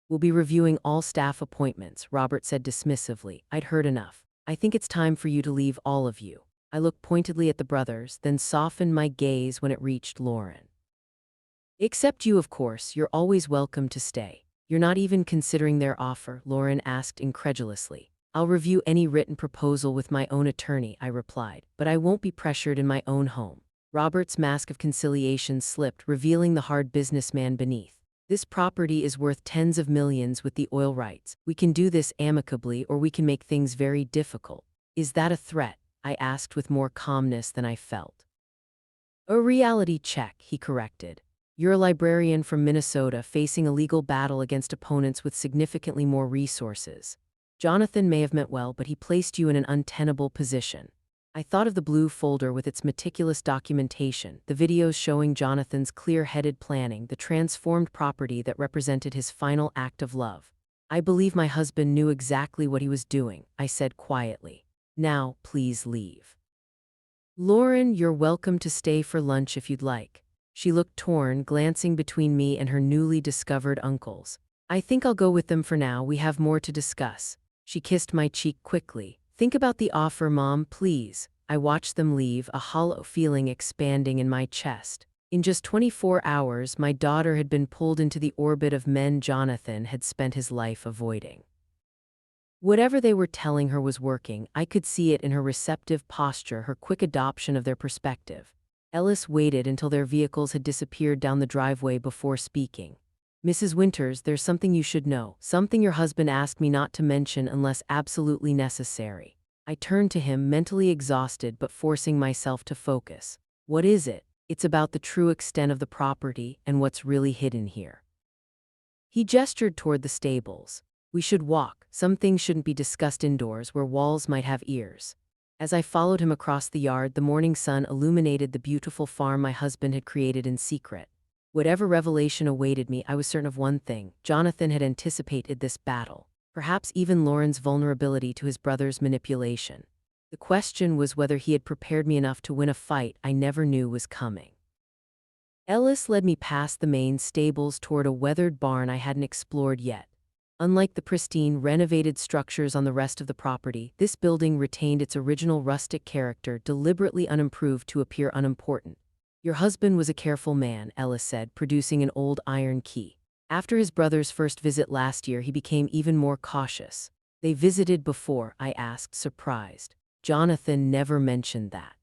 We'll be reviewing all staff appointments, Robert said dismissively. I'd heard enough. I think it's time for you to leave, all of you. I looked pointedly at the brothers, then softened my gaze when it reached Lauren. Except you, of course. You're always welcome to stay. You're not even considering their offer, Lauren asked incredulously. I'll review any written proposal with my own attorney, I replied, but I won't be pressured in my own home. Robert's mask of conciliation slipped, revealing the hard businessman beneath. This property is worth tens of millions with the oil rights. We can do this amicably, or we can make things very difficult. Is that a threat? I asked with more calmness than I felt. A reality check, he corrected. You're a librarian from Minnesota facing a legal battle against opponents with significantly more resources. Jonathan may have meant well, but he placed you in an untenable position. I thought of the blue folder with its meticulous documentation, the videos showing Jonathan's clear-headed planning, the transformed property that represented his final act of love. I believe my husband knew exactly what he was doing, I said quietly. Now, please leave. Lauren, you're welcome to stay for lunch if you'd like. She looked torn, glancing between me and her newly discovered uncles. I think I'll go with them for now. We have more to discuss. She kissed my cheek quickly. Think about the offer, Mom, please. I watched them leave, a hollow feeling expanding in my chest. In just 24 hours, my daughter had been pulled into the orbit of men Jonathan had spent his life avoiding. Whatever they were telling her was working. I could see it in her receptive posture, her quick adoption of their perspective. Ellis waited until their vehicles had disappeared down the driveway before speaking. Mrs. Winters, there's something you should know. Something your husband asked me not to mention unless absolutely necessary. I turned to him, mentally exhausted but forcing myself to focus. What is it? It's about the true extent of the property and what's really hidden here. He gestured toward the stables. We should walk. Some things shouldn't be discussed indoors where walls might have ears. As I followed him across the yard, the morning sun illuminated the beautiful farm my husband had created in secret. Whatever revelation awaited me, I was certain of one thing. Jonathan had anticipated this battle, perhaps even Lauren's vulnerability to his brother's manipulation. The question was whether he had prepared me enough to win a fight I never knew was coming. Ellis led me past the main stables toward a weathered barn I hadn't explored yet. Unlike the pristine, renovated structures on the rest of the property, this building retained its original rustic character, deliberately unimproved to appear unimportant. Your husband was a careful man, Ellis said, producing an old iron key. After his brother's first visit last year, he became even more cautious. They visited before, I asked, surprised. Jonathan never mentioned that.